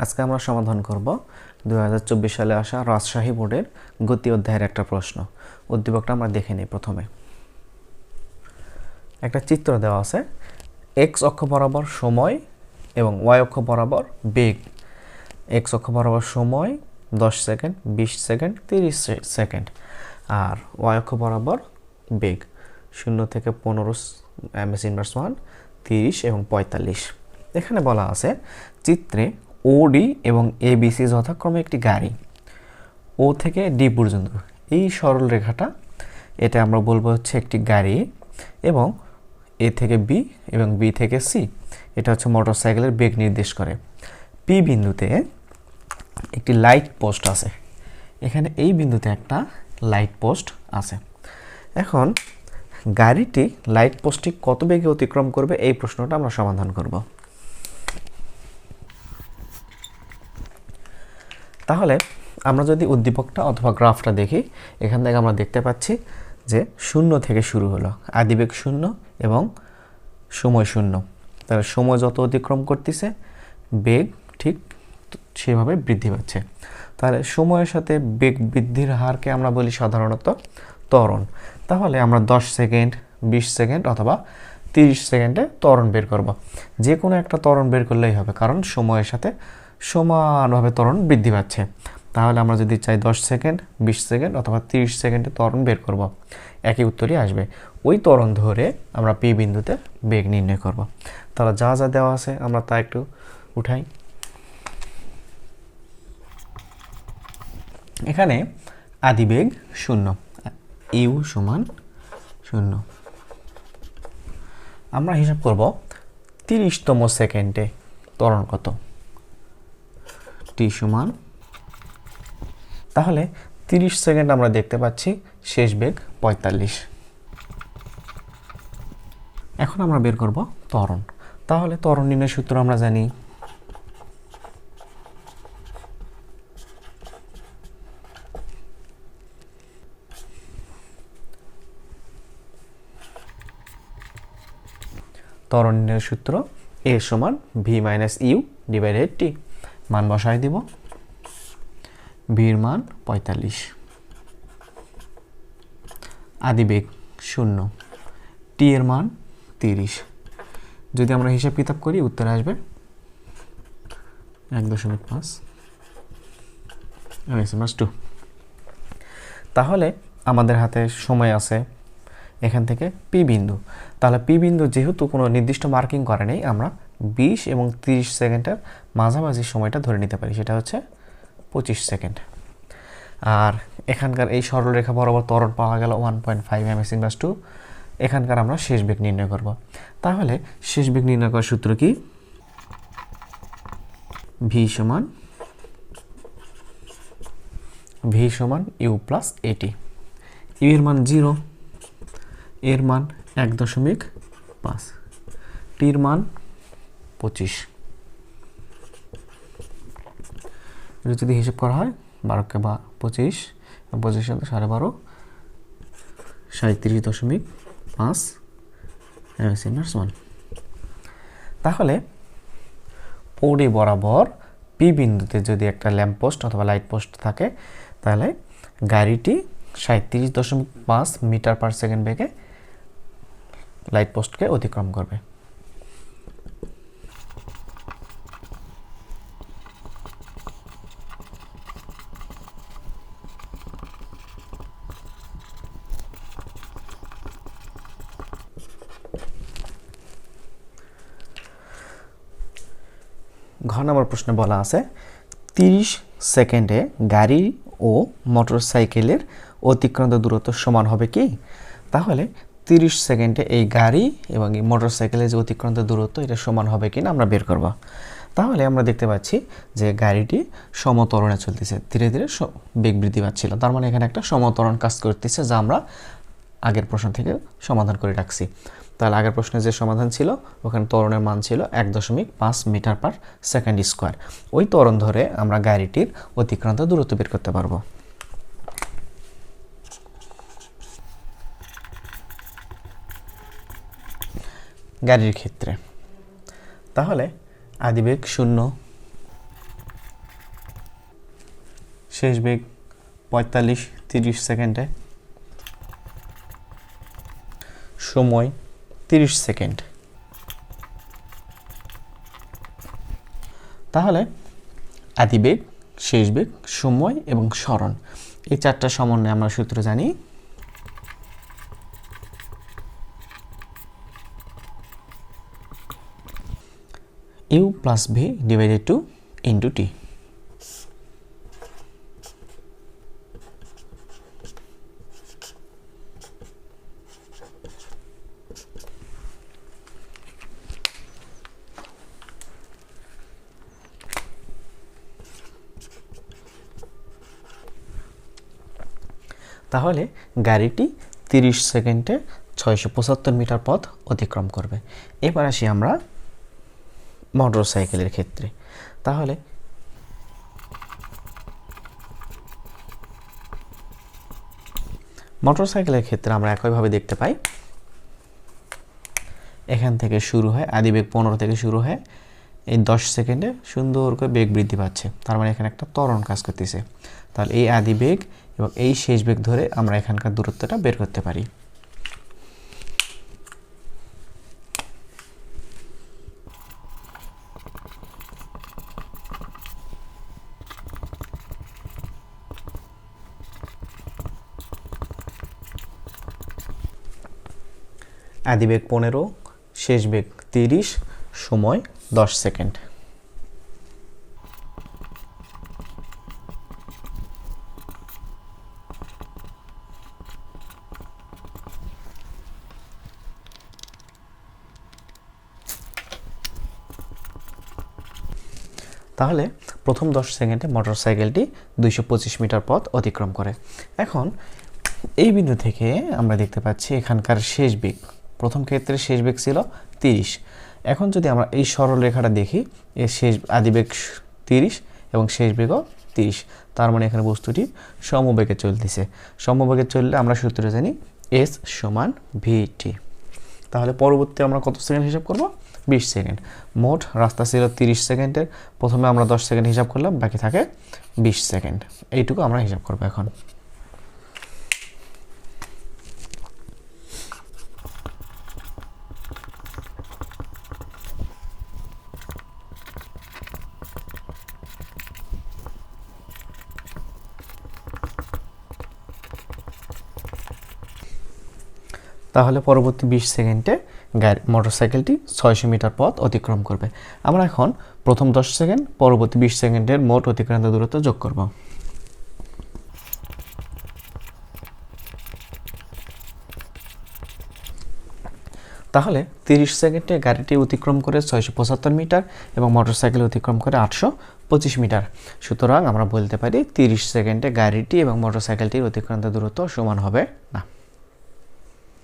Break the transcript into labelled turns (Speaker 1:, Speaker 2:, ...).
Speaker 1: আজকে আমরা সমাধান করব 2024 সালে আসা রাজশাহী বোর্ডের গতি অধ্যায়ের একটা প্রশ্ন। উদ্দীপকটা আমরা দেখে নিই। প্রথমে একটা চিত্র দেওয়া আছে, এক্স অক্ষ বরাবর সময় এবং ওয়াই অক্ষ বরাবর বেগ। এক্স অক্ষ বরাবর সময় 10 সেকেন্ড, 20 সেকেন্ড, 30 সেকেন্ড, আর ওয়াই অক্ষ বরাবর বেগ 0 থেকে 15 ms ইনভার্স 1, 30 এবং 45। এখানে বলা আছে চিত্রে ওডি এবং এবিসি যথাক্রমে একটি গাড়ি, ও থেকে ডি পর্যন্ত এই সরল রেখাটা, এটা আমরা বলবো হচ্ছে একটি গাড়ি, এবং এ থেকে বি এবং বি থেকে সি এটা হচ্ছে মোটরসাইকেলের বেগ নির্দেশ করে। পি বিন্দুতে একটি লাইট পোস্ট আছে, এখানে এই বিন্দুতে একটা লাইট পোস্ট আছে। এখন গাড়িটি লাইট পোস্টটি কত বেগে অতিক্রম করবে, এই প্রশ্নটা আমরা সমাধান করব। তাহলে আমরা যদি উদ্দীপকটা অথবা গ্রাফটা দেখি, এখান থেকে আমরা দেখতে পাচ্ছি যে 0 থেকে শুরু হলো, আদিবেগ 0 এবং সময় 0। তাহলে সময় যত অতিক্রম করতেছে বেগ ঠিক সেভাবে বৃদ্ধি পাচ্ছে। তাহলে সময়ের সাথে বেগ বৃদ্ধির হারকে আমরা বলি সাধারণত ত্বরণ। তাহলে আমরা 10 সেকেন্ড, 20 সেকেন্ড অথবা 30 সেকেন্ডে ত্বরণ বের করব। যে কোনো একটা ত্বরণ বের করলেই হবে, কারণ সময়ের সাথে সমানভাবে ত্বরণ বৃদ্ধি পাচ্ছে। তাহলে আমরা যদি চাই 10 সেকেন্ড, 20 সেকেন্ড অথবা 30 সেকেন্ডে ত্বরণ বের করব, একই উত্তরই আসবে। ওই ত্বরণ ধরে আমরা পি বিন্দুতে বেগ নির্ণয় করব। তাহলে যা যা দেওয়া আছে আমরা তা একটু উঠাই। এখানে আদিবেগ 0, ইউ সমান 0। আমরা হিসাব করব 30তম সেকেন্ডে ত্বরণ কত, টি সমান, তাহলে 30 সেকেন্ড আমরা দেখতে পাচ্ছি শেষ বেগ 45। এখন আমরা বের করব ত্বরণ। তাহলে ত্বরণ নির্ণয়ের সূত্র আমরা জানি, ত্বরণ নির্ণয়ের সূত্র এ সমান ভি মাইনাস ইউ ডিভাইডেড টি। মান বসাই দিব, ভির মান 45, আদিবেগ 0, টি এর মান 30। যদি আমরা হিসাব কিতাব করি উত্তর আসবে 1.5 2। তাহলে আমাদের হাতে সময় আছে এখান থেকে পি বিন্দু। তাহলে পি বিন্দু যেহেতু কোনো নির্দিষ্ট মার্কিং করে নেই, আমরা 20 এবং 30 সেকেন্ডের মাঝামাঝি সময়টা ধরে নিতে পারি, সেটা হচ্ছে 25 সেকেন্ড। আর এখানকার এই সরলরেখা বরাবর ত্বরণ পাওয়া গেল 1.5 ms ইনভার্স 2। এখানকার আমরা শেষ বেগ নির্ণয় করব। তাহলে শেষ বেগ নির্ণয় করার সূত্র কি, ভি সমান ইউ প্লাস এটি। ইউ এর মান 0, এর মান 1.5, টির মান 25। যদি হিসাব করা হয় 12 বা 25, 25 12.5, 37.5 ms ইনভার্স 1। তাহলে ওডি বরাবর পি বিন্দুতে যদি একটা ল্যাম্প পোস্ট অথবা লাইট পোস্ট থাকে, তাহলে গাড়িটি 37.5 মিটার পার সেকেন্ড বেগে লাইট পোস্টকে অতিক্রম করবে। ঘ নম্বর প্রশ্নে বলা আছে 30 সেকেন্ডে গাড়ি ও মোটরসাইকেলের অতিক্রান্ত দূরত্ব সমান হবে কি? তাহলে 30 সেকেন্ডে এই গাড়ি এবং এই মোটরসাইকেলের যে অতিক্রান্ত দূরত্ব এটা সমান হবে কিনা আমরা বের করব। তাহলে আমরা দেখতে পাচ্ছি যে গাড়িটি সমত্বরণে চলতেছে, ধীরে ধীরে বেগ বৃদ্ধি পাচ্ছিল। তার মানে এখানে একটা সমত্বরণ কাজ করতেছে, যা আমরা আগের প্রশ্ন থেকে সমাধান করে রাখছি। তাহলে আগের প্রশ্নে যে সমাধান ছিল ওখানে ত্বরণের মান ছিল 1.5 মিটার পার সেকেন্ড স্কোয়ার। ওই ত্বরণ ধরে আমরা গাড়িটির অতিক্রান্ত দূরত্ব বের করতে পারবো। গাড়ির ক্ষেত্রে তাহলে আদিবেগ 0, শেষ বেগ 45-30 সেকেন্ডে, সময় 30 সেকেন্ড। তাহলে আদিবেগ, শেষ বেগ, সময় এবং সরণ, এই চারটা সমন্বয়ে আমরা সূত্র জানি u plus v divided two into T. তাহলে গাড়িটি 30 সেকেন্ডে 675 মিটার পথ অতিক্রম করবে। এবার আসি আমরা মোটর সাইকেলের ক্ষেত্রে। তাহলে মোটর সাইকেলের ক্ষেত্রে আমরা একইভাবে দেখতে পাই, এখান থেকে শুরু হয়, আদিবেগ 15 থেকে শুরু হয়, এই 10 সেকেন্ডে সুন্দর করে বেগ বৃদ্ধি পাচ্ছে, তার মানে এখানে একটা ত্বরণ কাজ করতেছে। তাহলে এই আদিবেগ এবং এই শেষ বেগ ধরে আমরা এখানকার দূরত্বটা বের করতে পারি। আদিবেগ 15, শেষ বেগ 30, সময় 10 সেকেন্ড। তাহলে প্রথম 10 সেকেন্ডে মোটর সাইকেলটি 225 মিটার পথ অতিক্রম করে। এখন এই বিন্দু থেকে আমরা দেখতে পাচ্ছি এখানকার শেষ বেগ, প্রথম ক্ষেত্রে শেষ বেগ ছিল 30। এখন যদি আমরা এই সরল রেখাটা দেখি, এর শেষ আদিবেগ 30 এবং শেষ বেগও 30, তার মানে এখানে বস্তুটি সমবেগে চলতেছে। সমবেগে চললে আমরা সূত্র জানি S সমান VT। তাহলে পরবর্তী আমরা কত সেকেন্ড হিসাব করব? 20 সেকেন্ড। মোট রাস্তা ছিল 30 সেকেন্ডের, প্রথমে আমরা 10 সেকেন্ড হিসাব করলাম, বাকি থাকে 20 সেকেন্ড। এইটুকু আমরা হিসাব করব এখন। তাহলে পরবর্তী 20 সেকেন্ডে মোটরসাইকেলটি 600 মিটার পথ অতিক্রম করবে। আমরা এখন প্রথম 10 সেকেন্ড, পরবর্তী 20 সেকেন্ডের মোট অতিক্রান্ত দূরত্ব যোগ করব। তাহলে 30 সেকেন্ডে গাড়িটি অতিক্রম করে 675 মিটার এবং মোটরসাইকেল অতিক্রম করে 825 মিটার। সুতরাং আমরা বলতে পারি 30 সেকেন্ডে গাড়িটি এবং মোটরসাইকেলটির অতিক্রান্ত দূরত্ব সমান হবে না।